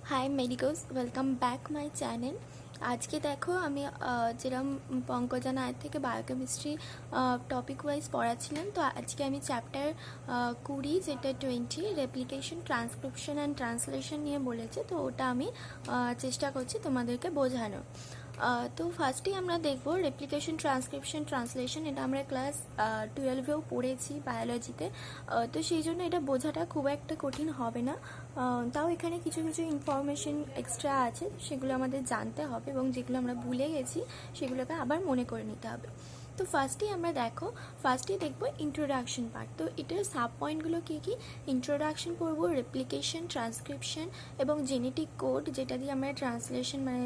Hi medicos welcome back my channel. आज के देखो আমি যেরকম পঙ্কজা নায়ের থেকে বায়োকেমিস্ট্রি টপিক ওয়াইজ পড়াচ্ছিলাম, তো আজকে আমি চ্যাপ্টার 20 যেটা 20 রেপ্লিকেশন ট্রান্সক্রিপশন অ্যান্ড ট্রান্সলেশন নিয়ে বলেছে, তো ওটা আমি চেষ্টা করছি তোমাদেরকে বোঝানো। তো ফার্স্টেই আমরা দেখব রেপ্লিকেশন ট্রান্সক্রিপশন ট্রান্সলেশন। এটা আমরা ক্লাস 12-এও পড়েছি বায়োলজিতে, তো সেই জন্য এটা বোঝাটা খুব একটা কঠিন হবে না। তাও এখানে কিছু কিছু ইনফরমেশন এক্সট্রা আছে, সেগুলো আমাদের জানতে হবে এবং যেগুলো আমরা ভুলে গেছি সেগুলোকে আবার মনে করে নিতে হবে। তো ফার্স্টেই আমরা ফার্স্টেই দেখবো ইন্ট্রোডাকশন পার্ট। তো এটার সাব পয়েন্টগুলো কী কী? ইন্ট্রোডাকশন পড়বো, রেপ্লিকেশন, ট্রান্সক্রিপশন এবং জেনেটিক কোড, যেটা দিয়ে আমরা ট্রান্সলেশন মানে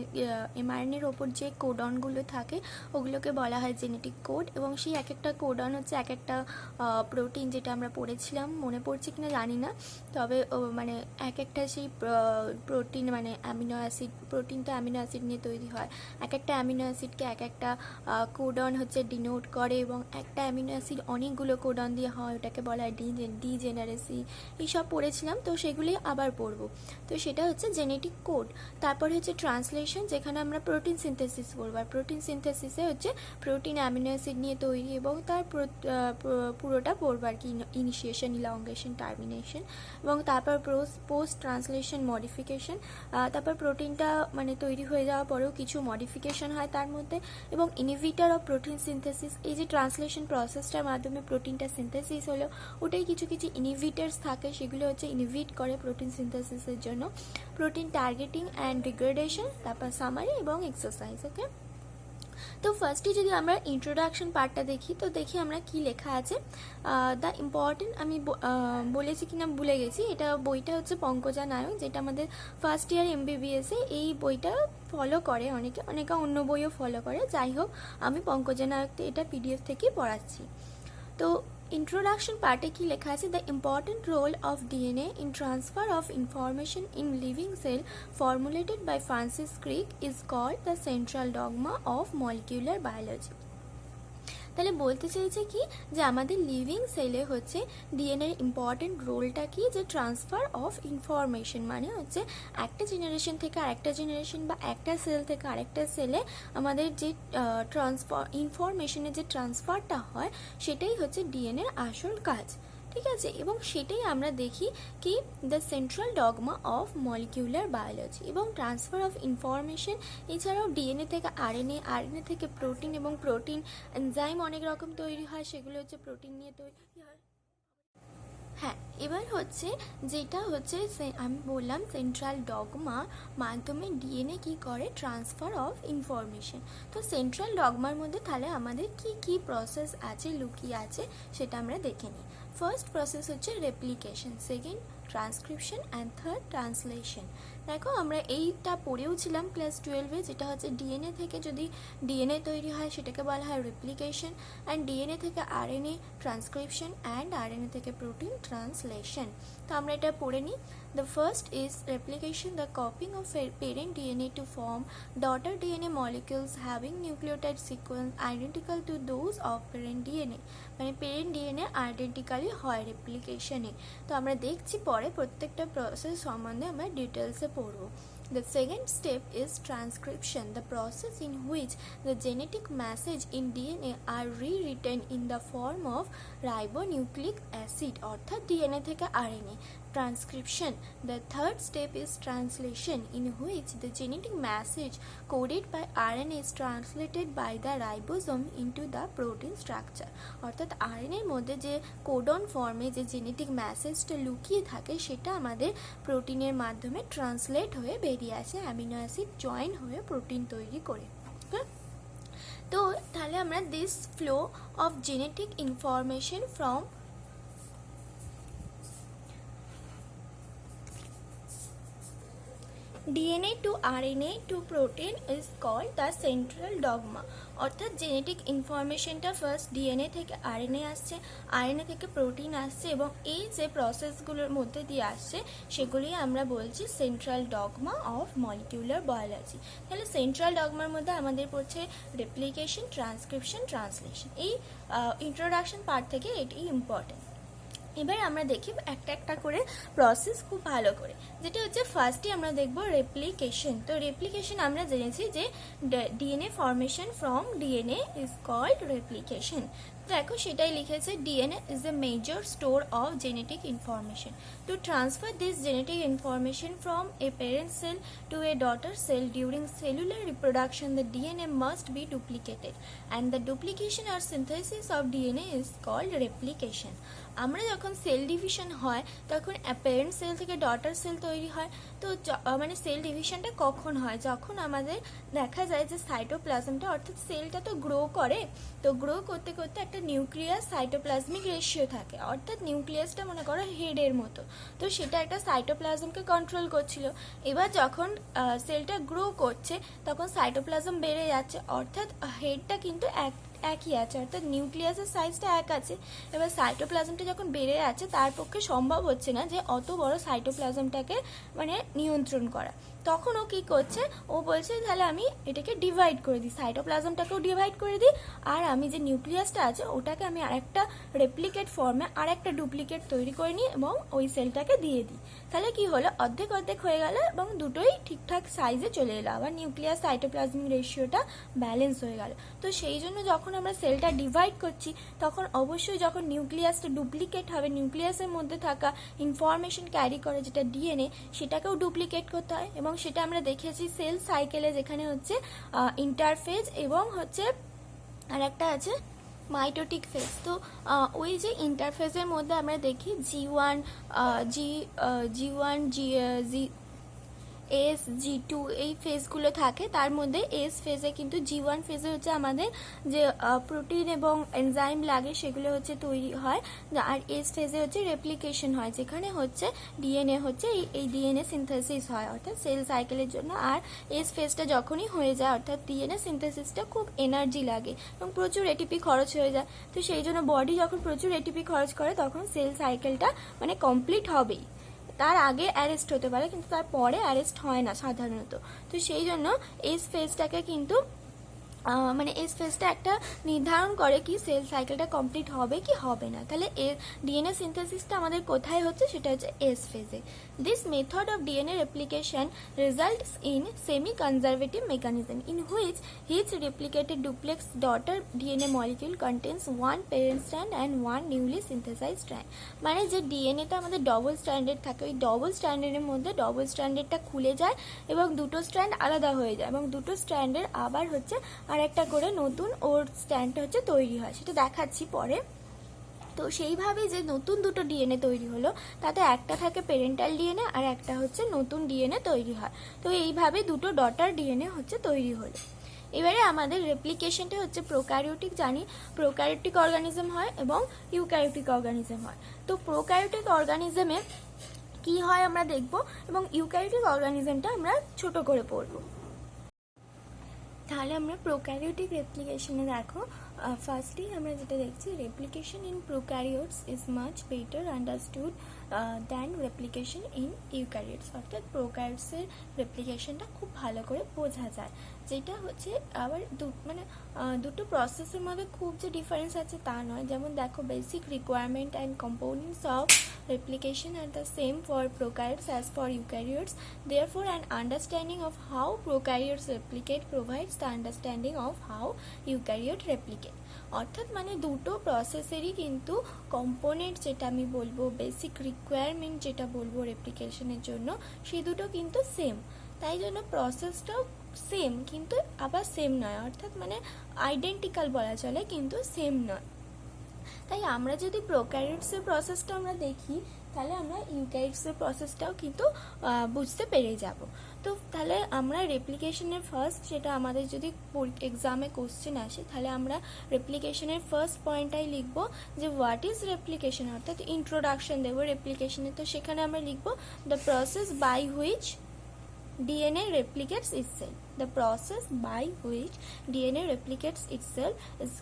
এমআরএনএর ওপর যে কোডনগুলো থাকে ওগুলোকে বলা হয় জেনেটিক কোড, এবং সেই এক একটা কোডন হচ্ছে এক একটা প্রোটিন, যেটা আমরা পড়েছিলাম, মনে পড়ছে কিনা জানি না, তবে মানে এক একটা সেই প্রোটিন মানে অ্যামিনো অ্যাসিড, প্রোটিনটা অ্যামিনো অ্যাসিড নিয়ে তৈরি হয়, এক একটা অ্যামিনো অ্যাসিডকে এক একটা কোডন হচ্ছে ডিনোট করে, এবং একটা অ্যামিনো অ্যাসিড অনেকগুলো কোডন দিয়ে হয়, ওটাকে বলা হয় ডিজেনারেসি। এইসব পড়েছিলাম, তো সেগুলি আবার পড়বো। তো সেটা হচ্ছে জেনেটিক কোড। তারপরে হচ্ছে ট্রান্সলেশন, যেখানে আমরা প্রোটিন সিনথেসিস পড়বো। আর প্রোটিন সিনথেসিসে হচ্ছে প্রোটিন অ্যামিনো অ্যাসিড নিয়ে তৈরি, এবং তার পুরোটা পড়বো আর কি, ইনিশিয়েশন, ইলংগেশন, টার্মিনেশন, এবং তারপর পোস্ট ট্রান্সলেশন মডিফিকেশন। তারপর প্রোটিনটা মানে তৈরি হয়ে যাওয়ার পরেও কিছু মডিফিকেশন হয় তার মধ্যে, এবং ইনহিবিটর অফ প্রোটিন সিনথেসিস। এই যে ট্রান্সলেশন প্রসেসটার মাধ্যমে প্রোটিনটা সিনথেসিস হলো, ওটাই কিছু কিছু ইনহিবিটার্স থাকে, সেগুলো হচ্ছে ইনহিবিট করে প্রোটিন সিনথেসিসের জন্য। প্রোটিন টার্গেটিং অ্যান্ড ডিগ্রেডেশন, তারপর সামারি এবং এক্সারসাইজ। ওকে, তো ফার্স্টে যদি আমরা ইন্ট্রোডাকশন পার্টটা দেখি, তো দেখি আমরা কি লেখা আছে। দ্য ইম্পর্টেন্ট, আমি বলেছি কিনা ভুলে গেছি, এটা বইটা হচ্ছে পঙ্কজা নায়ক, যেটা আমাদের ফার্স্ট ইয়ার এমবিবিএসে এই বইটা ফলো করে, অনেকে অন্য বইও ফলো করে। যাই হোক, আমি পঙ্কজা নায়ককে এটা পিডিএফ থেকেই পড়াচ্ছি। তো ইন্ট্রোডাকশন পার্টে কি লেখা আছে? The important role of DNA in transfer of information in living cell formulated by Francis Crick is called the central dogma of molecular biology. তাহলে বলতে চাইছে কি, যে আমাদের লিভিং সেলে হচ্ছে ডিএনএর ইম্পর্টেন্ট রোলটা কি, যে ট্রান্সফার অফ ইনফরমেশন, মানে হচ্ছে একটা জেনারেশন থেকে আরেকটা জেনারেশন বা একটা সেল থেকে আরেকটা সেলে আমাদের যে ইনফরমেশনের যে ট্রান্সফারটা হয়, সেটাই হচ্ছে ডিএনএর আসল কাজ। ঠিক আছে, এবং সেটাই আমরা দেখি কি the central dogma of molecular biology. এবং ট্রান্সফার অফ ইনফরমেশন, এছাড়াও ডিএনএ থেকে আরএনএ, আরএনএ থেকে প্রোটিন, এবং প্রোটিন এনজাইম অনেক রকম তৈরি হয়, সেগুলো হচ্ছে প্রোটিন নিয়ে তৈরি হয়। হ্যাঁ, এবার হচ্ছে যেটা হচ্ছে আমি বললাম সেন্ট্রাল ডগমা মাধ্যমে ডিএনএ কি করে, ট্রান্সফার অফ ইনফরমেশন। তো সেন্ট্রাল ডগমার মধ্যে তাহলে আমাদের কি কি প্রসেস আছে, লুকিয়ে আছে, সেটা আমরা দেখে নিই। ফার্স্ট প্রসেস হচ্ছে replication, second transcription and third translation. দেখো আমরা এইটা পড়েও ছিলাম ক্লাস 12-এ, যেটা হচ্ছে ডিএনএ থেকে যদি ডিএনএ তৈরি হয় সেটাকে বলা হয় রেপ্লিকেশন, অ্যান্ড ডিএনএ থেকে আরএনএ ট্রান্সক্রিপশন, অ্যান্ড আরএনএ থেকে প্রোটিন ট্রান্সলেশন। তো আমরা এটা পড়ে নিই। The first is replication, the copying of parent DNA to form daughter DNA molecules having nucleotide sequence identical to those of parent DNA. মানে parent DNA identically হয় রেপ্লিকেশনে। তো আমরা দেখছি পরে প্রত্যেকটা প্রসেস সম্বন্ধে আমরা ডিটেলসে পড়ব। The second step is transcription, the process in which the genetic message in DNA are rewritten in the form of ribonucleic acid অর্থাৎ ডিএনএ থেকে RNA. Transcription, the third step is translation, in which the genetic message coded by RNA is translated by the ribosome into the protein structure. অর্থাৎ আরএনএর মধ্যে যে codon ফর্মে যে genetic মেসেজটা লুকিয়ে থাকে, সেটা আমাদের প্রোটিনের মাধ্যমে ট্রান্সলেট হয়ে বেরিয়ে আসে, অ্যামিনো অ্যাসিড জয়েন হয়ে প্রোটিন তৈরি করে। তো তাহলে আমরা this flow of genetic information from DNA to RNA to protein is called the central dogma. অর্থাৎ জেনেটিক ইনফরমেশনটা ফার্স্ট ডিএনএ থেকে আরএনএ আসছে, আরএনএ থেকে প্রোটিন আসছে, এবং এই যে প্রসেসগুলোর মধ্যে দিয়ে আসছে সেগুলি আমরা বলছি central dogma of molecular biology. তাহলে সেন্ট্রাল ডগমার মধ্যে আমাদের পড়ছে রেপ্লিকেশন, ট্রান্সক্রিপশন, ট্রান্সলেশন। এই ইন্ট্রোডাকশন পার্ট থেকে এটি ইম্পর্টেন্ট। এবার আমরা দেখি একটা একটা করে প্রসেস খুব ভালো করে। যেটা হচ্ছে ফার্স্টে আমরা দেখব রেপ্লিকেশন। তো রেপ্লিকেশন আমরা জেনেছি যে DNA formation from DNA is called replication. দেখো সেটাই লিখেছে, DNA is a major store of genetic information. To transfer this genetic information from a parent cell to a daughter cell during cellular reproduction, the DNA must be duplicated, and the duplication or synthesis of DNA is called replication. আমরা যখন cell division হয় তখন parent sell থেকে daughter cell তৈরি হয়। তো মানে sell ডিভিশনটা কখন হয়? যখন আমাদের দেখা যায় যে সাইটোপ্লাজমটা, অর্থাৎ সেলটা তো গ্রো করে, তো গ্রো করতে করতে একটা নিউক্লিয়াস সাইটোপ্লাজমিক রেশিও থাকে, অর্থাৎ নিউক্লিয়াসটা মনে করো হেডের মতো, তো সেটা একটা সাইটোপ্লাজমকে কন্ট্রোল করছিল। এবার যখন সেলটা গ্রো করছে তখন সাইটোপ্লাজম বেড়ে যাচ্ছে, অর্থাৎ হেডটা কিন্তু একই আছে, অর্থাৎ নিউক্লিয়াসের সাইজটা এক আছে। এবার সাইটোপ্লাজমটা যখন বেড়ে যাচ্ছে তার পক্ষে সম্ভব হচ্ছে না যে অত বড় সাইটোপ্লাজমটাকে মানে নিয়ন্ত্রণ করা। তখন ও কী করছে, ও বলছে তাহলে আমি এটাকে ডিভাইড করে দিই, সাইটোপ্লাজমটাকেও ডিভাইড করে দিই, আর আমি যে নিউক্লিয়াসটা আছে ওটাকে আমি আরেকটা রেপ্লিকেট ফর্মে আরেকটা ডুপ্লিকেট তৈরি করে নিই এবং ওই সেলটাকে দিয়ে দিই। তাহলে কি হলো, অর্ধেক অর্ধেক হয়ে গেল এবং দুটোই ঠিকঠাক সাইজে চলে এলো, আবার নিউক্লিয়াস সাইটোপ্লাজমিক রেশিওটা ব্যালেন্স হয়ে গেল। তো সেই জন্য যখন আমরা সেলটা ডিভাইড করছি তখন অবশ্যই যখন নিউক্লিয়াসটা ডুপ্লিকেট হবে, নিউক্লিয়াসের মধ্যে থাকা ইনফরমেশন ক্যারি করে যেটা ডিএনএ, সেটাকেও ডুপ্লিকেট করতে হয়। এবং সেটা আমরা দেখেছি সেল সাইকেলে, যেখানে হচ্ছে ইন্টারফেজ এবং হচ্ছে আর একটা আছে মাইটোটিক ফেজ। তো ওই যে ইন্টারফেজের মধ্যে আমরা দেখি জি1 জি2 এই ফেজগুলো থাকে, তার মধ্যে এস ফেজে কিন্তু জি1 ফেজে হচ্ছে আমাদের যে প্রোটিন এবং এনজাইম লাগে সেগুলো হচ্ছে তৈরি হয়, আর এস ফেজে হচ্ছে রেপ্লিকেশন হয়, যেখানে হচ্ছে ডিএনএ হচ্ছে এই ডিএনএ সিনথেসিস হয়, অর্থাৎ সেল সাইকেলের জন্য। আর এস ফেজটা যখনই হয়ে যায়, অর্থাৎ ডিএনএ সিনথেসিসটা খুব এনার্জি লাগে এবং প্রচুর এটিপি খরচ হয়ে যায়। তো সেই জন্য বডি যখন প্রচুর এটিপি খরচ করে তখন সেল সাইকেলটা মানে কমপ্লিট হবেই। তার আগে অ্যারেস্ট হতে পারে কিন্তু তার পরে অ্যারেস্ট হয় না সাধারণত। তো সেই জন্য এস ফেজটাকে কিন্তু মানে এস ফেজটা একটা নির্ধারণ করে কি সেল সাইকেলটা কমপ্লিট হবে কি হবে না। তাহলে ডিএনএ সিনথেসিসটা আমাদের কোথায় হচ্ছে, সেটা হচ্ছে এস ফেজে। This method of DNA replication results in semi conservative mechanism in which each replicated duplex daughter DNA molecule contains one parent strand and one newly synthesized strand। মানে যে ডিএনএটা আমাদের ডবল স্ট্র্যান্ডেড থাকে, ওই ডবল স্ট্র্যান্ডের মধ্যে double স্ট্র্যান্ডেডটা খুলে যায় এবং দুটো স্ট্র্যান্ড আলাদা হয়ে যায় এবং দুটো স্ট্র্যান্ডের আবার হচ্ছে আর একটা করে নতুন ওর স্ট্র্যান্ডটা হচ্ছে তৈরি হয়, সেটা দেখাচ্ছি পরে। তো সেইভাবে যে নতুন দুটো ডিএনএ তৈরি হলো তাতে একটা থাকে প্যারেন্টাল ডিএনএ আর একটা হচ্ছে নতুন ডিএনএ তৈরি হয়। তো এইভাবে দুটো ডটার ডিএনএ হচ্ছে তৈরি হলো। এবারে আমাদের রেপ্লিকেশনটা হচ্ছে প্রোক্যারিওটিক, জানি প্রোক্যারিওটিক অর্গানিজম হয় এবং ইউক্যারিওটিক অর্গানিজম হয়। তো প্রোক্যারিওটিক অর্গানিজমে কি হয় আমরা দেখব এবং ইউক্যারিওটিক অর্গানিজমটা আমরা ছোট করে পড়ব। তাহলে আমরা প্রোক্যারিওটিক রেপ্লিকেশনে দেখো, ফার্স্টলি আমরা যেটা দেখছি, replication in prokaryotes is much better understood than replication in eukaryotes, অর্থাৎ প্রোক্যারিওটসের রেপ্লিকেশনটা খুব ভালো করে বোঝা যায়। যেটা হচ্ছে আবার দুটো প্রসেসের মধ্যে খুব যে ডিফারেন্স আছে তা নয়। যেমন দেখো, basic requirement and components of replication are the same for prokaryotes as for eukaryotes. Therefore, an understanding of how prokaryotes replicate provides the understanding of how eukaryote replicate. অর্থাৎ মানে দুটো প্রসেসেরই কিন্তু কম্পোনেন্ট যেটা আমি বলবো, বেসিক রিকোয়ারমেন্ট যেটা বলবো রেপ্লিকেশনের জন্য, সেই দুটো কিন্তু সেম। তাই জন্য প্রসেসটাও সেম কিন্তু আবার সেম নয়, অর্থাৎ মানে আইডেন্টিক্যাল বলা চলে কিন্তু সেম নয়। তাই আমরা যদি প্রোক্যারিওটসের প্রসেসটা আমরা দেখি তাহলে আমরা ইউক্যারিওটসের প্রসেসটাও কিন্তু বুঝতে পেরে যাব। তো তাহলে আমরা রেপ্লিকেশনের ফার্স্ট, যেটা আমাদের যদি এক্সামে কোশ্চেন আসে তাহলে আমরা রেপ্লিকেশনের ফার্স্ট পয়েন্টটাই লিখব যে হোয়াট ইজ রেপ্লিকেশন, অর্থাৎ ইন্ট্রোডাকশন দেবো রেপ্লিকেশনে। তো সেখানে আমরা লিখব the process by which DNA replicates itself. The process by which DNA replicates itself is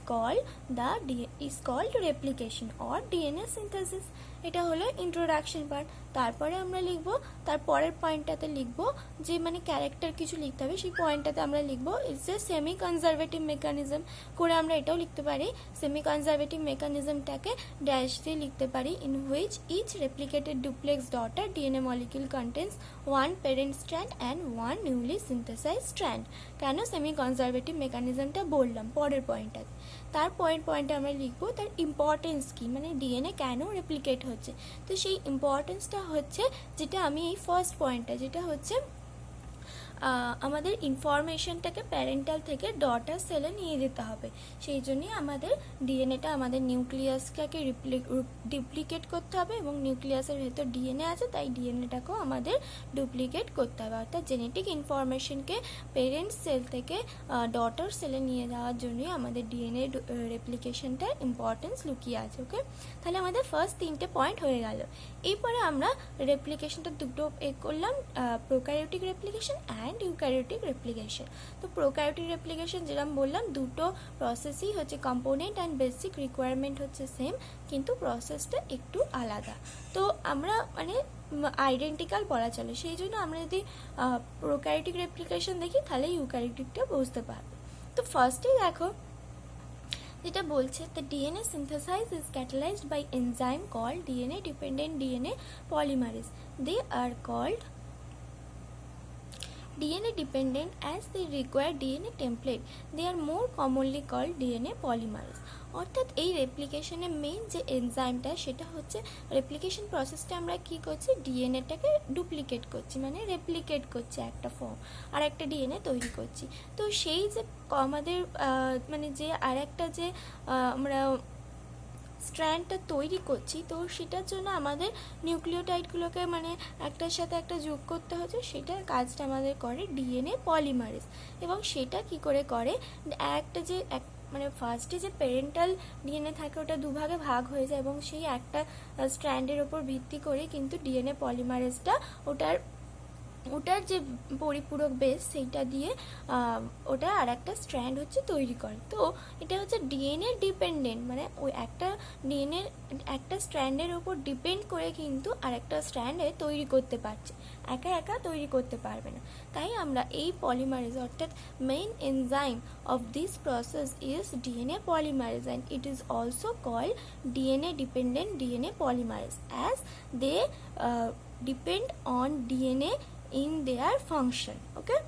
called replication or DNA synthesis. এটা হলো ইন্ট্রোডাকশন পার্ট। তারপরে আমরা লিখবো, তারপরের পয়েন্টটাতে লিখবো যে মানে ক্যারেক্টার কিছু লিখতে হবে, সেই পয়েন্টটাতে আমরা লিখবো it's a semi conservative mechanism করে আমরা এটাও লিখতে পারি। সেমি কনজারভেটিভ মেকানিজমটাকে ড্যাশ দিয়ে লিখতে পারি, in which each replicated duplex daughter DNA molecule contains one parent strand and one newly synthesize strand. কেন সেমি কনজারভেটিভ মেকানিজমটা বললাম পরের পয়েন্টটাতে। তার পয়েন্টে আমরা লিখবো তার ইম্পর্টেন্স কি, মানে ডিএনএ কেন রেপ্লিকেট হচ্ছে। তো সেই ইম্পর্টেন্সটা হচ্ছে যেটা আমি এই ফার্স্ট পয়েন্টটা, যেটা হচ্ছে আমাদের ইনফরমেশনটাকে প্যারেন্টাল থেকে ডটার সেলে নিয়ে যেতে হবে। সেই জন্যই আমাদের ডিএনএটা আমাদের নিউক্লিয়াসটাকে ডুপ্লিকেট করতে হবে, এবং নিউক্লিয়াসের ভেতর ডিএনএ আছে, তাই ডিএনএটাকেও আমাদের ডুপ্লিকেট করতে হবে। অর্থাৎ জেনেটিক ইনফরমেশনকে পেরেন্ট সেল থেকে ডটার সেলে নিয়ে যাওয়ার জন্যই আমাদের ডিএনএ রেপ্লিকেশনটা ইম্পর্টেন্স লুকিয়ে আছে। ওকে, তাহলে আমাদের ফার্স্ট 3টে পয়েন্ট হয়ে গেল। এরপরে আমরা রেপ্লিকেশনটা দুটো করলাম, prokaryotic replication and eukaryotic replication. তো প্রোক্যারিওটিক রেপ্লিকেশন যেরকম বললাম, দুটো প্রসেসই হচ্ছে, কম্পোনেন্ট অ্যান্ড বেসিক রিকোয়ারমেন্ট হচ্ছে সেম, কিন্তু প্রসেসটা একটু আলাদা। তো আমরা মানে আইডেন্টিক্যাল বলা চলে, সেই জন্য আমরা যদি প্রোক্যারিওটিক রেপ্লিকেশন দেখি তাহলে ইউক্যারিওটিকটা বুঝতে পারবো। তো ফার্স্টেই দেখো যেটা বলছে, the DNA synthesis is catalyzed by enzyme called DNA dependent DNA polymerase. They are called DNA dependent as they require DNA template. They are more commonly called DNA polymerase. অর্থাৎ এই রেপ্লিকেশনের মেইন যে এনজাইমটা, সেটা হচ্ছে রেপ্লিকেশন প্রসেসটা আমরা কি করছি, ডিএনএটাকে duplicate করছি, মানে রেপ্লিকেট করছি একটা ফর্ম, আর একটা ডিএনএ তৈরি করছি। তো সেই যে আমাদের মানে যে আর একটা যে আমরা স্ট্র্যান্ডটা তৈরি করছি, তো সেটার জন্য আমাদের নিউক্লিওটাইডগুলোকে মানে একটার সাথে একটা যোগ করতে হচ্ছে, সেটার কাজটা আমাদের করে ডিএনএ পলিমারেজ। এবং সেটা কি করে করে, একটা যে মানে ফার্স্টে যে প্যারেন্টাল ডিএনএ থাকে ওটা দুভাগে ভাগ হয়ে যায়, এবং সেই একটা স্ট্র্যান্ডের ওপর ভিত্তি করে কিন্তু ডিএনএ পলিমারেজটা ওটার যে পরিপূরক বেস সেইটা দিয়ে ওটা আর একটা স্ট্র্যান্ড হচ্ছে তৈরি করে। তো এটা হচ্ছে ডিএনএ ডিপেন্ডেন্ট, মানে ওই একটা ডিএনএ একটা স্ট্র্যান্ডের ওপর ডিপেন্ড করে কিন্তু আর একটা স্ট্র্যান্ডে তৈরি করতে পারছে, একা একা তৈরি করতে পারবে না। তাই আমরা এই পলিমারেজ অর্থাৎ main enzyme of this process is DNA polymerase, and it is also called DNA dependent DNA polymerase as they depend on DNA in their function. Okay,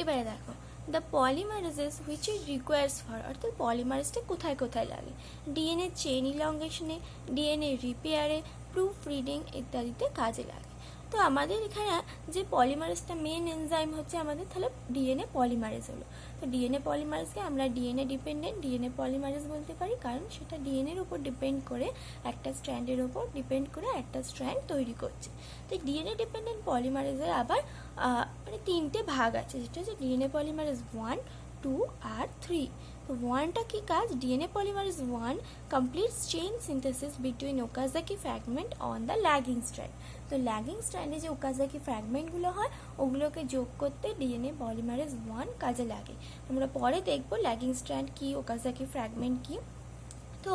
এবারে দেখো the polymerases which it requires for, অর্থাৎ পলিমারেজটা কোথায় কোথায় লাগে, DNA chain ইলংগেশনে, DNA রিপেয়ারে, proof reading ইত্যাদিতে কাজে লাগে। তো আমাদের এখানে যে পলিমারেজটা মেন এনজাইম হচ্ছে আমাদের, তাহলে ডিএনএ পলিমারেজ হলো। তো ডিএনএ পলিমারেজকে আমরা ডিএনএ ডিপেন্ডেন্ট ডিএনএ পলিমারেজ বলতে পারি, কারণ সেটা ডিএনএর উপর ডিপেন্ড করে একটা স্ট্র্যান্ডের উপর ডিপেন্ড করে একটা স্ট্র্যান্ড তৈরি করছে। তো ডিএনএ ডিপেন্ডেন্ট পলিমারেজের আবার মানে 3টে ভাগ আছে, যেটা হচ্ছে ডিএনএ পলিমারেজ 1, 2 আর 3। তো 1টা কি কাজ, DNA polymerase 1 completes chain synthesis between Okazaki fragment on the lagging strand. তো ল্যাগিং স্ট্র্যান্ডে যে ওকাজাকি ফ্র্যাগমেন্টগুলো হয় ওগুলোকে যোগ করতে ডিএনএ পলিমারেজ 1 কাজে লাগে। আমরা পরে দেখব ল্যাগিং স্ট্র্যান্ড কি, ওকাজাকি ফ্র্যাগমেন্ট কি। তো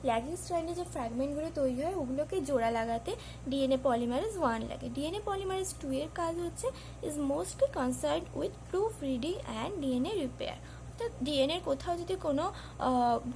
ল্যাগিং স্ট্র্যান্ডে যে ফ্র্যাগমেন্টগুলো তৈরি হয় ওগুলোকে জোড়া লাগাতে ডিএনএ পলিমারেজ 1 লাগে। ডিএনএ পলিমারেজ 2 এর কাজ হচ্ছে is mostly concerned with proof reading and DNA repair. অর্থাৎ ডিএনএর কোথাও যদি কোনো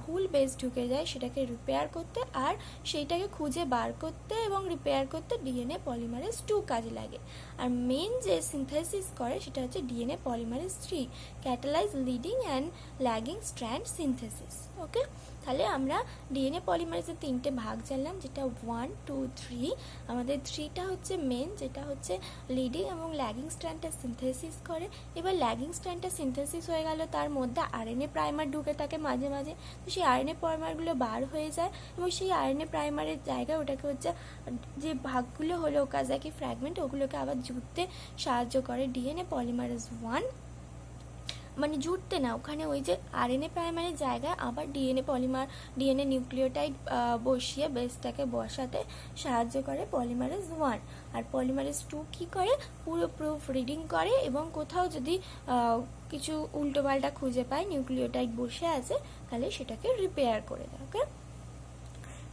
ভুল বেস ঢুকে যায় সেটাকে রিপেয়ার করতে, আর সেইটাকে খুঁজে বার করতে এবং রিপেয়ার করতে ডিএনএ পলিমারেজ 2 কাজে লাগে। আর মেন যে সিনথেসিস করে সেটা হচ্ছে DNA polymerase 3, catalyse leading and lagging strand synthesis. Okay, তাহলে আমরা ডিএনএ পলিমারেজের 3টে ভাগ জানলাম, যেটা 1, 2, 3। আমাদের 3টা হচ্ছে মেন, যেটা হচ্ছে লিডিং এবং ল্যাগিং স্ট্র্যান্ডটা সিনথেসিস করে। এবার ল্যাগিং স্ট্র্যান্ডটা সিনথেসিস হয়ে গেল, তার মধ্যে আরএনএ প্রাইমার ঢুকে থাকে মাঝে মাঝে। তো সেই আরএনএ প্রাইমারগুলো বার হয়ে যায়, এবং সেই আরএনএ প্রাইমারের জায়গায় ওটাকে হচ্ছে যে ভাগগুলো হলো ওকাজাকি ফ্র্যাগমেন্ট, ওগুলোকে আবার জুড়তে সাহায্য করে ডিএনএ পলিমারেজ 1। মানে জুড়তে না, ওখানে ওই যে আরএনএ প্রাইমারের জায়গায় আবার ডিএনএ নিউক্লিওটাইড বসিয়ে বেসটাকে বসাতে সাহায্য করে পলিমারেজ 1। আর পলিমারেজ 2 কি করে, পুরো প্রুফ রিডিং করে এবং কোথাও যদি কিছু উল্টোপাল্টা খুঁজে পায় নিউক্লিওটাইড বসে আছে তাহলে সেটাকে রিপেয়ার করে দেয়। ওকে,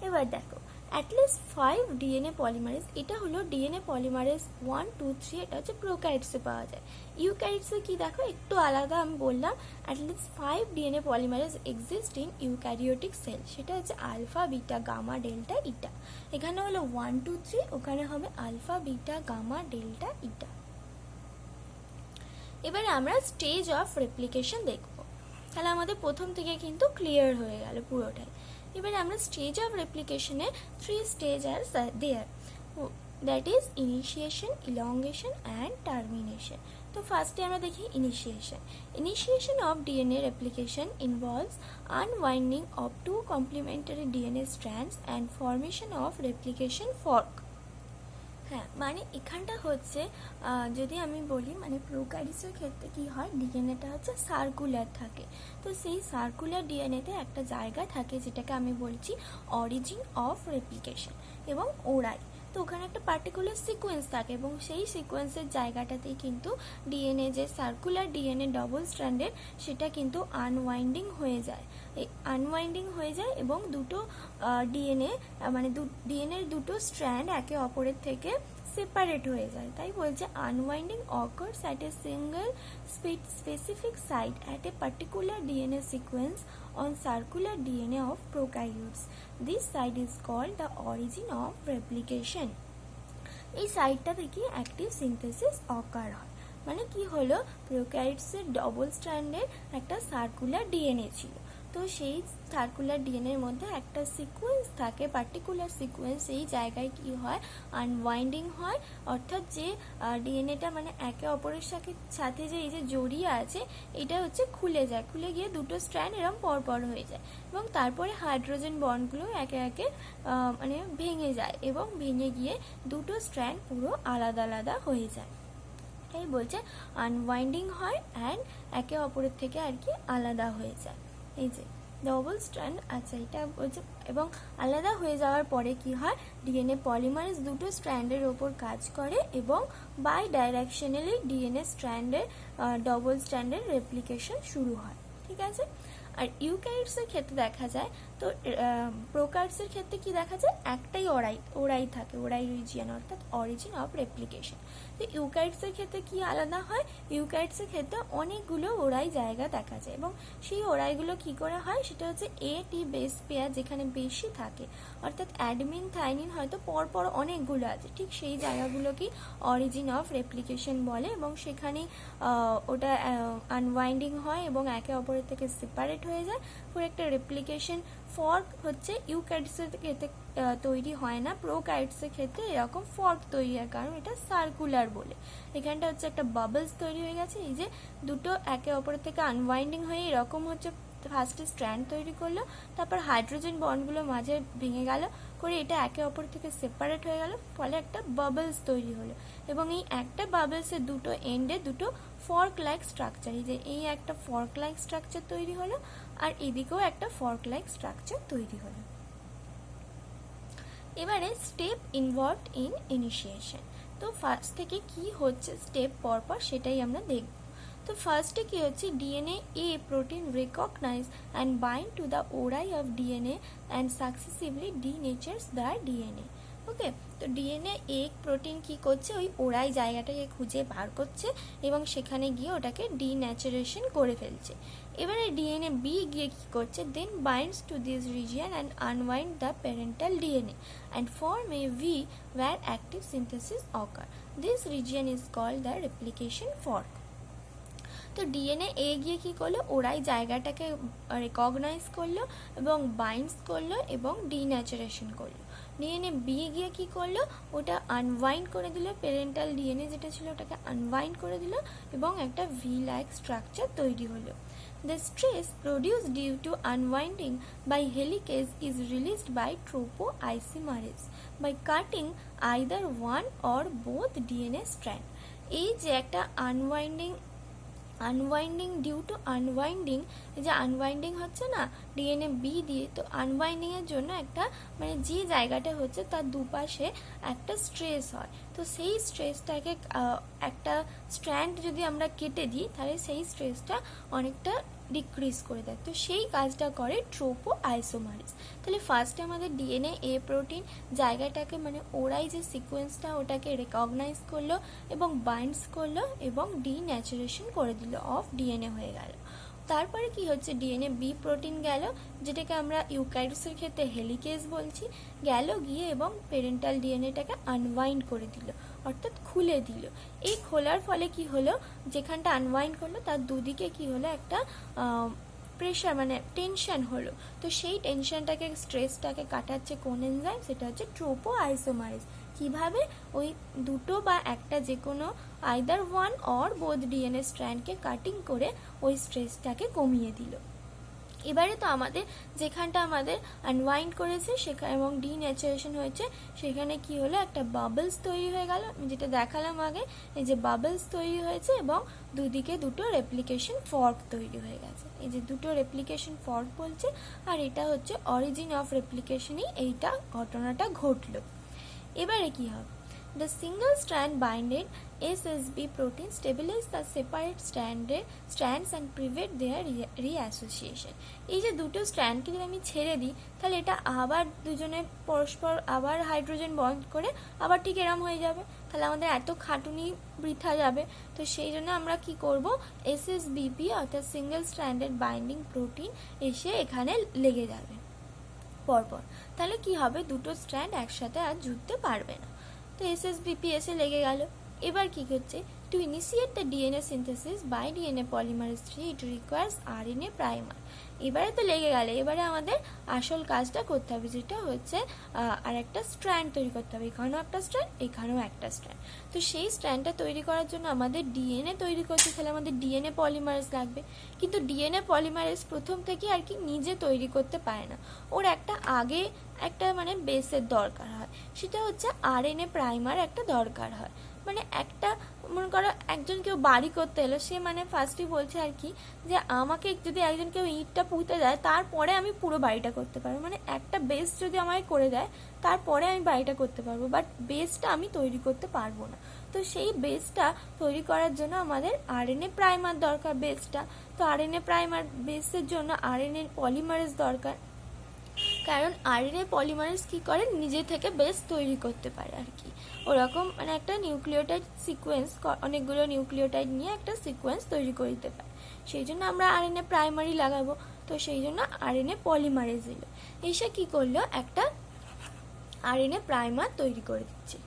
এবার দেখো অ্যাটলিস্ট 5 ডিএনএ পলিমারেজ, এটা হলো ডিএনএ পলিমারেজ 1 2 3, এটা হচ্ছে প্রোক্যারিওটসে পাওয়া যায়। ইউক্যারিওটসে কি দেখো একটু আলাদা, আমি বললাম at least 5 DNA polymerase exist in eukaryotic sell, সেটা হচ্ছে আলফা বিটা গামা ডেল্টা ইটা। এখানে হলো 1 2 3, ওখানে হবে আলফা বিটা গামা ডেল্টা ইটা। এবারে আমরা স্টেজ অফ রেপ্লিকেশন দেখব, তাহলে আমাদের প্রথম থেকে কিন্তু ক্লিয়ার হয়ে গেল পুরোটাই। এবারে আমরা স্টেজ অফ রেপ্লিকেশনে 3 stage are there, that is initiation, elongation and termination. তো ফার্স্টে আমরা দেখি initiation. Initiation of DNA replication involves unwinding of 2 complementary DNA strands and formation of replication fork. হ্যাঁ, মানে এখানটা হচ্ছে যদি আমি বলি মানে প্রোক্যারিওটসের ক্ষেত্রে কি হয়, ডিএনএটা হচ্ছে সার্কুলার থাকে। তো সেই সার্কুলার ডিএনএতে একটা জায়গা থাকে যেটাকে আমি বলছি অরিজিন অফ রেপ্লিকেশন এবং ওরাই। তো ওখানে একটা পার্টিকুলার সিকোয়েন্স থাকে এবং সেই সিকোয়েন্সের জায়গাটাতেই কিন্তু ডিএনএ যে সার্কুলার ডিএনএ ডবল স্ট্র্যান্ডের সেটা কিন্তু আনওয়াইন্ডিং হয়ে যায়। এই আনওয়াইন্ডিং হয়ে যায় এবং দুটো ডিএনএ মানে ডিএনএর দুটো স্ট্র্যান্ড একে অপরের থেকে সেপারেট হয়ে যায়। তাই বলছে unwinding occurs at a single specific site at a particular DNA sequence on circular DNA of prokaryotes. This site is called the origin of replication. এই সাইটটা থেকে অ্যাক্টিভ সিনথেসিস অকার হয়। মানে কি হলো, প্রোক্যারিওটসের ডবল স্ট্র্যান্ডের একটা সার্কুলার ডিএনএ ছিল, তো সেই সার্কুলার ডিএনএর মধ্যে একটা সিকোয়েন্স থাকে, পার্টিকুলার সিকোয়েন্স, সেই জায়গায় কি হয় আনওয়াইন্ডিং হয়, অর্থাৎ যে ডিএনএটা মানে একে অপরের সাথে যে এই যে জড়িয়ে আছে এটা হচ্ছে খুলে যায়, খুলে গিয়ে দুটো স্ট্র্যান্ড এরকম পরপর হয়ে যায় এবং তারপরে হাইড্রোজেন বন্ডগুলো একে একে মানে ভেঙে যায় এবং ভেঙে গিয়ে দুটো স্ট্র্যান্ড পুরো আলাদা আলাদা হয়ে যায়। এই বলছে আনওয়াইন্ডিং হয় অ্যান্ড একে অপরের থেকে আর কি আলাদা হয়ে যায়। এই যে ডবল স্ট্র্যান্ড, আচ্ছা এটা বলছে, এবং আলাদা হয়ে যাওয়ার পরে কি হয়, ডিএনএ পলিমারেজ দুটো স্ট্র্যান্ডের ওপর কাজ করে এবং বাই ডাইরেকশনালি ডিএনএ স্ট্র্যান্ডের ডবল স্ট্র্যান্ডের রেপ্লিকেশন শুরু হয়। ঠিক আছে, আর ইউক্যারিওটসের ক্ষেত্রে দেখা যায়, তো প্রোক্যারিওটসের ক্ষেত্রে কি দেখা যায়, একটাই ওরাই থাকে, ওরাই রিজিয়ন অর্থাৎ অরিজিন অফ রেপ্লিকেশন। তো ইউক্যারিওটসের ক্ষেত্রে কি আলাদা হয়, ইউক্যারিওটসের ক্ষেত্রে অনেকগুলো ওরাই জায়গা দেখা যায় এবং সেই ওরাইগুলো কি করে হয়, সেটা হচ্ছে এটি বেস পেয়ার যেখানে বেশি থাকে, অর্থাৎ অ্যাডমিন থাইমিন হয়তো পরপর অনেকগুলো আছে, ঠিক সেই জায়গাগুলোকেই অরিজিন অফ রেপ্লিকেশন বলে এবং সেখানে ওটা আনওয়াইন্ডিং হয় এবং একে অপরের থেকে সেপারেট হয়ে যায়। পুরো একটা রেপ্লিকেশন ফর্ক হচ্ছে ইউক্যারিওটসের ক্ষেত্রে তৈরি হয় না, প্রোক্যারিওটসের ক্ষেত্রে এরকম ফর্ক তৈরি হয় কারণ এটা সার্কুলার বলে। এখানটা হচ্ছে একটা বাবলস তৈরি হয়ে গেছে, এই যে দুটো একে অপরের থেকে আনওয়াইন্ডিং হয়ে এরকম হচ্ছে ফার্স্টে স্ট্র্যান্ড তৈরি করলো, তারপর হাইড্রোজেন বন্ডগুলো মাঝে ভেঙে গেল করে এটা একে অপর থেকে সেপারেট হয়ে গেল, ফলে একটা বাবলস তৈরি হলো এবং এই একটা বাবলসের দুটো এন্ডে দুটো ফর্ক লাইক স্ট্রাকচার, এই যে এই একটা ফর্ক লাইক স্ট্রাকচার তৈরি হলো আর এদিকেও একটা ফর্ক লাইক স্ট্রাকচার তৈরি হলো। এবারে স্টেপ ইনভলভড ইন ইনিশিয়েশন। তো ফার্স্ট থেকে কি হচ্ছে স্টেপ পরপর সেটাই আমরা দেখব। তো ফার্স্টে কি হচ্ছে, DNA A protein recognise and bind to the ori of DNA and successively denatures the DNA. Okay, তো ডিএনএ এ প্রোটিন কি করছে, ওই ওরাই জায়গাটাকে খুঁজে বার করছে এবং সেখানে গিয়ে ওটাকে ডিন্যাচারেশন করে ফেলছে। এবারে ডিএনএ বি গিয়ে কি করছে, then binds to this region and unwind the parental DNA and form a V where active synthesis occur. This region is called the replication fork. তো ডিএনএ এ গিয়ে কি করলো, ওরাই জায়গাটাকে রেকগনাইজ করলো এবং বাইন্ডস করলো এবং ডিন্যাচারেশন করলো। ডিএনএ বি গিয়ে কি করলো, ওটা আনওয়াইন্ড করে দিল, প্যারেন্টাল ডিএনএ যেটা ছিল ওটাকে আনওয়াইন্ড করে দিল এবং একটা ভি লাইক স্ট্রাকচার তৈরি হলো। The stress produced due to unwinding by helicase is released by tropoisomerase by cutting either one or both DNA strand. এই যে একটা unwinding unwinding due to unwinding, এই যে আনওয়াইন্ডিং হচ্ছে না ডিএনএ বি দিয়ে, তো আনওয়াইন্ডিং এর জন্য একটা মানে যে জায়গাটা হচ্ছে তার দুপাশে একটা স্ট্রেস হয়, তো সেই স্ট্রেসটাকে একটা স্ট্র্যান্ড যদি আমরা কেটে দিই তাহলে সেই স্ট্রেসটা অনেকটা ডিক্রিজ করে দেয়, তো সেই কাজটা করে ট্রোপো আইসোমারেজ। তাহলে ফার্স্টে আমাদের ডিএনএ এ প্রোটিন জায়গাটাকে মানে ওরাই যে সিকোয়েন্সটা ওটাকে রেকগনাইজ করলো এবং বাইন্ডস করলো এবং ডিন্যাচুরেশন করে দিল অফ ডিএনএ হয়ে গেল। তারপরে কি হচ্ছে, ডিএনএ বি প্রোটিন গেল, যেটাকে আমরা ইউক্যারিওটসের ক্ষেত্রে হেলিকেজ বলছি, গেল গিয়ে এবং প্যারেন্টাল ডিএনএটাকে আনওয়াইন্ড করে দিল, অর্থাৎ খুলে দিল। এই খোলার ফলে কি হলো, যেখানটা আনওয়াইন্ড করলো তার দুদিকে কি হলো একটা প্রেশার মানে টেনশন হলো, তো সেই টেনশনটাকে স্ট্রেসটাকে কাটাচ্ছে কোন এনজাইম, সেটা হচ্ছে ট্রোপো আইসোমারেজ। কিভাবে, ওই দুটো বা একটা যে কোনো either one or both DNA স্ট্র্যান্ডকে কাটিং করে ওই স্ট্রেসটাকে কমিয়ে দিল। এবারে তো আমাদের যেখানটা আমাদের আনওয়াইন্ড করেছে সেখানে এবং ডিন্যাচুরেশন হয়েছে, সেখানে কি হলো একটা বাবলস তৈরি হয়ে গেল, যেটা দেখালাম আগে, এই যে বাবলস তৈরি হয়েছে এবং দুদিকে দুটো রেপ্লিকেশন ফর্ক তৈরি হয়ে গেছে, এই যে দুটো রেপ্লিকেশন ফর্ক বলছে, আর এটা হচ্ছে অরিজিন অফ রেপ্লিকেশনই এইটা ঘটনাটা ঘটলো। এবারে কি হবে, the single strand binded SSB protein stabilize the separate strands and prevent their reassociation। এই যে দুটো স্ট্র্যান্ডকে যদি আমি ছেড়ে দিই তাহলে এটা আবার দুজনে পরস্পর আবার হাইড্রোজেন বন্ড করে আবার ঠিক এরম হয়ে যাবে, তাহলে আমাদের এত খাটুনি বৃথা যাবে। তো সেই জন্য আমরা কি করব, SSBP অর্থাৎ সিঙ্গেল স্ট্র্যান্ডেড বাইন্ডিং প্রোটিন এসে এখানে লেগে যাবে পরপর, তাহলে কি হবে, দুটো স্ট্র্যান্ড একসাথে আর জুড়তে পারবে না। তো SSBP এসে লেগে গেল। এবার কি হচ্ছে, to initiate the DNA synthesis by DNA polymerase 3 it requires RNA primer. এবারে তো লেগে গেল, এবারে আমাদের আসল কাজটা করতে হবে, যেটা হচ্ছে আর একটা স্ট্র্যান্ড তৈরি করতে হবে, এখানেও একটা স্ট্র্যান্ড এখানেও একটা স্ট্র্যান্ড। তো সেই স্ট্র্যান্ডটা তৈরি করার জন্য আমাদের ডিএনএ তৈরি করতে, তাহলে আমাদের ডিএনএ পলিমারেজ লাগবে, কিন্তু ডিএনএ পলিমারেজ প্রথম থেকে আর কি নিজে তৈরি করতে পারে না, ওর একটা আগে একটা মানে বেসের দরকার হয়, সেটা হচ্ছে আরএনএ প্রাইমার একটা দরকার হয়। মানে একটা মনে করো একজন কেউ বাড়ি করতে এলো, সে মানে ফার্স্টই বলছে আর কি যে আমাকে যদি একজন কেউ ইটটা পুঁতে দেয় তারপরে আমি পুরো বাড়িটা করতে পারবো, মানে একটা বেস যদি আমায় করে দেয় তারপরে আমি বাড়িটা করতে পারবো, বাট বেসটা আমি তৈরি করতে পারবো না। তো সেই বেসটা তৈরি করার জন্য আমাদের আরএনএ প্রাইমার দরকার বেসটা, তো আরএনএ প্রাইমার বেসের জন্য আরএনএ পলিমারেজ দরকার, কারণ আরএনএ পলিমারেজ কি করে, নিজে থেকে বেস তৈরি করতে পারে আর কি, ওরকম মানে একটা নিউক্লিওটাইড সিকোয়েন্স, অনেকগুলো নিউক্লিওটাইড নিয়ে একটা সিকোয়েন্স তৈরি করে দিতে পারে, সেই জন্য আমরা আরএনএ প্রাইমারি লাগাবো। তো সেই জন্য আরএনএ পলিমারেজ এলো, এসে কি করলো, একটা আরএনএ প্রাইমার তৈরি করে দিচ্ছে।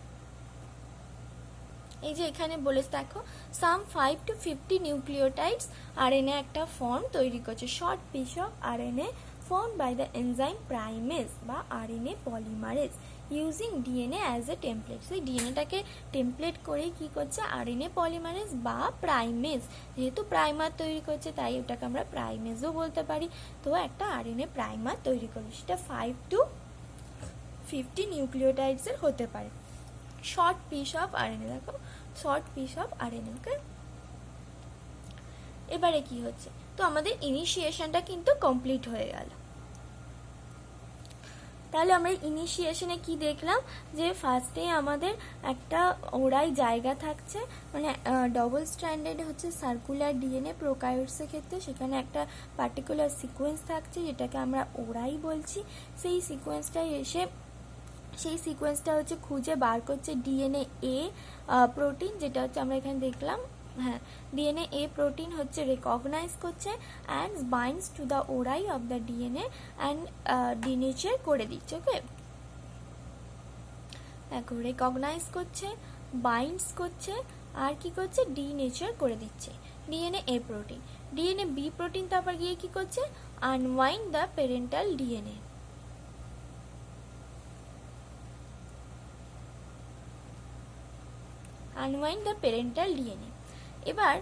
এই যে এখানে বলেছে দেখো, সাম 5 to 50 নিউক্লিওটাইডস আরএনএ একটা ফর্ম তৈরি করছে, short piece of RNA formed by the enzyme primase বা RNA polymerase using DNA as a template। সেই ডিএনএটাকে টেমপ্লেট করেই কি করছে, RNA polymerase বা প্রাইমেজ, যেহেতু প্রাইমার তৈরি করছে তাই ওটাকে আমরা প্রাইমেজও বলতে পারি। তো একটা RNA প্রাইমার তৈরি করবে, সেটা 5 to 50 নিউক্লিওটাইডসের হতে পারে, শর্ট পিস অফ RNA, দেখো শর্ট পিস অফ RNA। ওকে, এবারে কি হচ্ছে, তো আমাদের ইনিশিয়েশনটা কিন্তু কমপ্লিট হয়ে গেল। তাহলে আমরা ইনিশিয়েশনে কি দেখলাম, যে ফার্স্টে আমাদের একটা ওরাই জায়গা থাকছে, মানে ডবল স্ট্র্যান্ডেড হচ্ছে সার্কুলার ডিএনএ প্রোকারিওটসের ক্ষেত্রে, সেখানে একটা পার্টিকুলার সিকোয়েন্স থাকছে যেটাকে আমরা ওরাই বলছি, সেই সিকোয়েন্সটাই এসে সেই সিকোয়েন্সটা হচ্ছে খুঁজে বার করছে ডিএনএ এ প্রোটিন, যেটা হচ্ছে আমরা এখানে দেখলাম, হ্যাঁ ডিএনএ এ প্রোটিন হচ্ছে রেকগনাইজ করছে and binds two the ori of the DNA and denature করে দিচ্ছে। ওকে, দেখো রেকগনাইজ করছে, বাইন্ডস করছে, আর কি করছে, ডিনেচার করে দিচ্ছে DNA A protein. DNA B protein তারপর গিয়ে কি করছে, unwind the parental DNA, unwind the parental DNA. এবার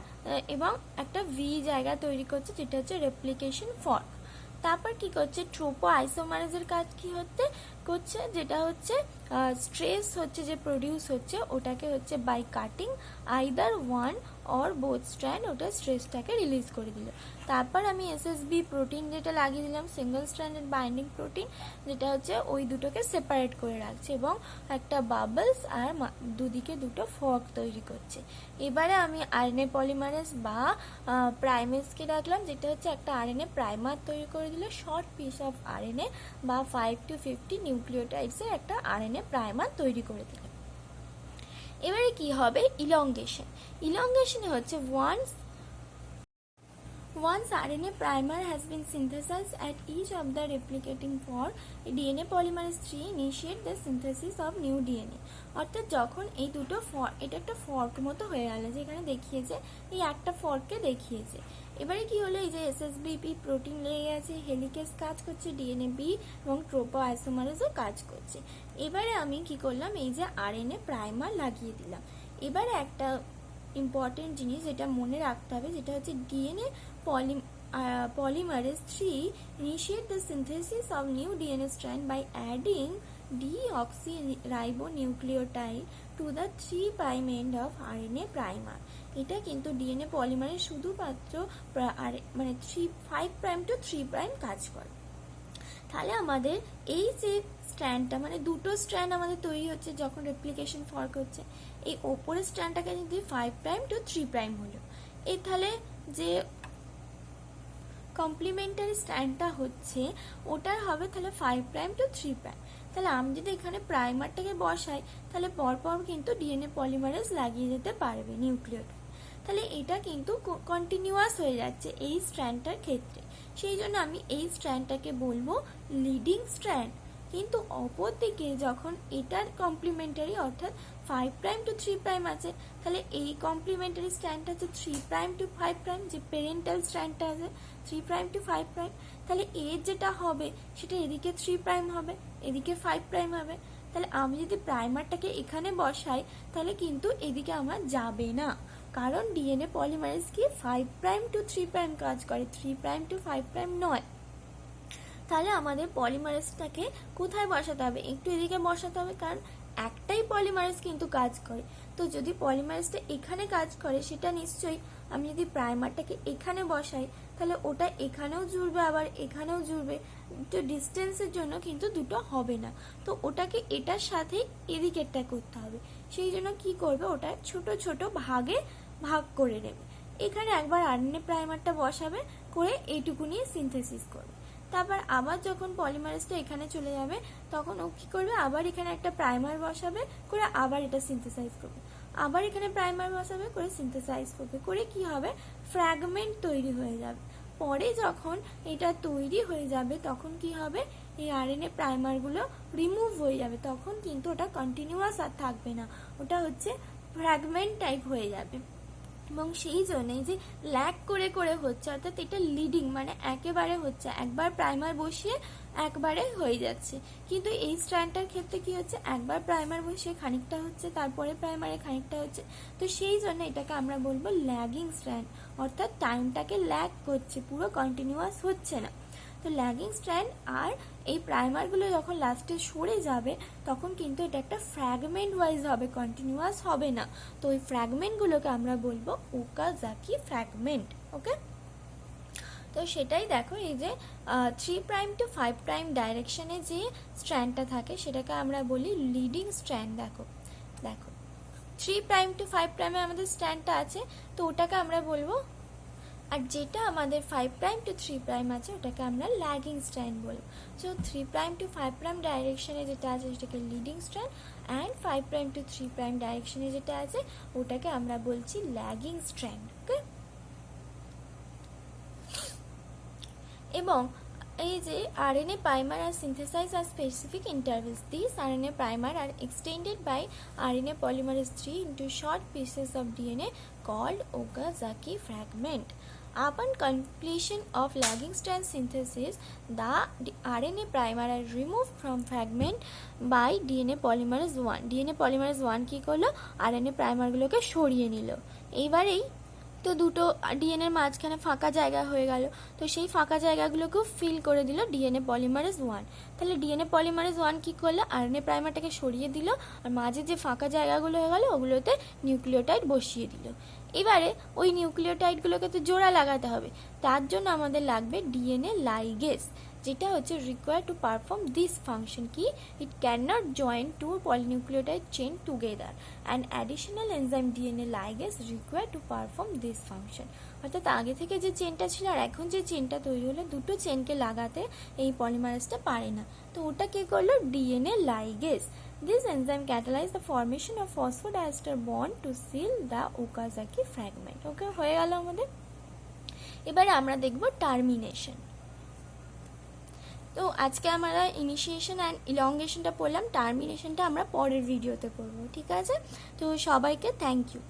এবং একটা ভি জায়গা তৈরি করছে যেটা হচ্ছে রেপ্লিকেশন ফর্ক। তারপর কি করছে, ট্রোপো আইসোমারেজের কাজ কি করছে, যেটা হচ্ছে স্ট্রেস হচ্ছে যে প্রডিউস হচ্ছে ওটাকে হচ্ছে by cutting either one or both strand, ওটা স্ট্রেসটাকে রিলিজ করে দিল। তারপর আমি এসএসবি প্রোটিন যেটা লাগিয়ে দিলাম, সিঙ্গেল স্ট্র্যান্ডেড বাইন্ডিং প্রোটিন, যেটা হচ্ছে ওই দুটোকে সেপারেট করে রাখছে এবং একটা বাবলস আর দুদিকে দুটো ফর্ক তৈরি করছে। এবারে আমি আরএনএ পলিমারেজ বা প্রাইমেজকে রাখলাম, যেটা হচ্ছে একটা আরএনএ প্রাইমার তৈরি করে দিল, শর্ট পিস অফ আরএনএ বা 5 to 50 নিউক্লিওটাইডসের একটা আরএনএ প্রাইমার তৈরি করে দিল। এবারে কি হবে, ইলংগেশন। ইলংগেশনে হচ্ছে once RNA primer has been synthesized at each of the replicating fork, DNA polymerase 3 initiate the synthesis of new DNA। অর্থাৎ যখন এই দুটো এটা একটা ফর্ক মতো হয়ে গেল, যেখানে দেখিয়েছে এই একটা ফর্ককে দেখিয়েছে। এবারে কি হলো, এই যে এসএসবিপি প্রোটিন লেগে গেছে, হেলিকেজ কাজ করছে, ডিএনএ বি এবং ট্রোপো আইসোমারেজও কাজ করছে। এবারে আমি কি করলাম, এই যে আরএনএ প্রাইমার লাগিয়ে দিলাম। এবারে একটা ইম্পর্টেন্ট জিনিস যেটা মনে রাখতে হবে, যেটা হচ্ছে DNA polymerase 3 initiate the synthesis of new DNA strand by adding deoxyribonucleotide to the 3' end of RNA primer। এটা কিন্তু ডিএনএ পলিমারে শুধুমাত্র মানে 5' to 3' কাজ করে। তাহলে আমাদের এই যে স্ট্র্যান্ডটা, মানে দুটো স্ট্র্যান্ড আমাদের তৈরি হচ্ছে যখন রেপ্লিকেশন ফর্ক হচ্ছে, এই ওপরের স্ট্র্যান্ডটাকে যদি 5' to 3' হলো, এই তাহলে যে কমপ্লিমেন্টারি স্ট্র্যান্ডটা হচ্ছে ওটার হবে তাহলে 5' to 3'। তাহলে আমি যদি এখানে প্রাইমারটাকে বসাই তাহলে পরপর কিন্তু ডিএনএ পলিমারেজ লাগিয়ে যেতে পারবে নিউক্লিওটাইড। তাহলে এটা কিন্তু কন্টিনিউয়াস হয়ে যাচ্ছে এই স্ট্র্যান্ডটার ক্ষেত্রে, সেই জন্য আমি এই স্ট্র্যান্ডটাকে বলবো লিডিং স্ট্র্যান্ড। কিন্তু অপরদিকে যখন এটার কমপ্লিমেন্টারি অর্থাৎ 5' to 3' আছে, তাহলে এই কমপ্লিমেন্টারি স্ট্র্যান্ডটা হচ্ছে 3' to 5', যে প্যারেন্টাল স্ট্র্যান্ডটা আছে 3' to 5', তাহলে এর যেটা হবে সেটা এদিকে 3' হবে, এদিকে 5' হবে। তাহলে আমি যদি প্রাইমারটাকে এখানে বসাই তাহলে কিন্তু এদিকে আমার যাবে না, কারণ ডিএনএ পলিমারেজ কি 5' to 3' কাজ করে, 3' to 5' নয়। তাহলে আমাদের পলিমারেজটাকে কোথায় বসাতে হবে, একটু এদিকে বসাতে হবে, কারণ একটাই পলিমারেজ কিন্তু কাজ করে। তো যদি পলিমারেজটা এখানে কাজ করে সেটা নিশ্চয়ই, আমি যদি প্রাইমারটাকে এখানে বসাই তাহলে ওটা এখানেও জুড়বে আবার এখানেও জুড়বে, একটু ডিস্টেন্সের জন্য কিন্তু দুটো হবে না। তো ওটাকে এটার সাথে এদিকেরটা করতে হবে, সেই জন্য কি করবে, ওটা ছোট ছোট ভাগে ভাগ করে নেবে। এখানে একবার আরএনএ প্রাইমারটা বসাবে, করে এইটুকুনি সিনথেসিস করবে। তারপর আবার যখন পলিমারেজটা এখানে চলে যাবে তখন ও কি করবে, আবার এখানে একটা প্রাইমার বসাবে, করে আবার এটা সিনথেসাইজ করবে, আবার এখানে প্রাইমার বসাবে, করে সিনথেসাইজ করবে, করে কি হবে, ফ্র্যাগমেন্ট তৈরি হয়ে যাবে। পরে যখন এটা তৈরি হয়ে যাবে তখন কি হবে, এই আরএনএ প্রাইমারগুলো রিমুভ হয়ে যাবে, তখন কিন্তু ওটা কন্টিনিউয়াস আর থাকবে না, ওটা হচ্ছে ফ্র্যাগমেন্ট টাইপ হয়ে যাবে। এবং সেই জন্যই যে ল্যাগ করে করে হচ্ছে, অর্থাৎ এটা লিডিং মানে একেবারে হচ্ছে, একবার প্রাইমার বসিয়ে একবারে হয়ে যাচ্ছে। কিন্তু এই স্ট্র্যান্ডটার ক্ষেত্রে কি হচ্ছে, একবার প্রাইমার বসিয়ে খানিকটা হচ্ছে, তারপরে প্রাইমারে খানিকটা হচ্ছে। তো সেই জন্য এটাকে আমরা বলবো ল্যাগিং স্ট্র্যান্ড, অর্থাৎ টাইমটাকে ল্যাগ করছে, পুরো কন্টিনিউয়াস হচ্ছে না। তো ল্যাগিং স্ট্র্যান্ড আর এই প্রাইমারগুলো যখন লাস্টে সরে যাবে তখন কিন্তু এটা একটা ফ্র্যাগমেন্ট ওয়াইজ হবে, কন্টিনিউয়াস হবে না। তো ওই ফ্র্যাগমেন্টগুলোকে আমরা বলবো ওকাজাকি ফ্র্যাগমেন্ট। ওকে, তো সেটাই দেখো, এই যে 3' to 5' ডাইরেকশনে যে স্ট্র্যান্ডটা থাকে সেটাকে আমরা বলি লিডিং স্ট্র্যান্ড। দেখো দেখো 3' to 5' আমাদের স্ট্র্যান্ডটা আছে, তো ওটাকে আমরা বলবো, আর যেটা আমাদের 5' to 3' আছে ওটাকে আমরা ল্যাগিং স্ট্র্যান্ড বলবো। সো 3' to 5' ডাইরেকশনে যেটা আছে সেটাকে লিডিং স্ট্র্যান্ড, অ্যান্ড 5' to 3' ডাইরেকশনে যেটা আছে ওটাকে আমরা বলছি ল্যাগিং স্ট্র্যান্ড। ওকে, এবং এই যে RNA primer are synthesized at specific intervals. These RNA primer are extended by RNA polymerase 3 into short pieces of DNA called Okazaki fragment. Upon completion of lagging strand synthesis, the RNA primer are removed from fragment by DNA polymerase 1. DNA polymerase 1 কি করলো, RNA primer গুলোকে সরিয়ে নিল। এইবারেই তো দুটো ডিএনএর মাঝখানে ফাঁকা জায়গা হয়ে গেল, তো সেই ফাঁকা জায়গাগুলোকেও ফিল করে দিল ডিএনএ পলিমারেজ 1। তাহলে ডিএনএ পলিমারেজ 1 কী করলো, আরএনএ প্রাইমারটাকে সরিয়ে দিল, আর মাঝে যে ফাঁকা জায়গাগুলো হয়ে গেল ওগুলোতে নিউক্লিওটাইড বসিয়ে দিল। এবারে ওই নিউক্লিওটাইডগুলোকে তো জোড়া লাগাতে হবে, তার জন্য আমাদের লাগবে ডিএনএ লাইগেজ, যেটা হচ্ছে required to perform this function. কি, it can not join two polynucleotide chain together and additional enzyme DNA ligase required to perform this function. অর্থাৎ আগে থেকে যে চেনটা ছিল আর এখন যে চেনটা তৈরি হলো, দুটো চেনকে লাগাতে এই পলিমারেজটা পারে না, তো ওটা কে করলো, DNA ligase. This enzyme catalyze the formation of phosphodiester bond to seal the Okazaki fragment. ওকে, হয়ে গেল আমাদের। এবারে আমরা দেখব টার্মিনেশন। তো আজকে আমরা ইনিশিয়েশন অ্যান্ড ইলংগেশনটা পড়লাম, টার্মিনেশনটা আমরা পরের ভিডিওতে পড়বো, ঠিক আছে? তো সবাইকে থ্যাংক ইউ।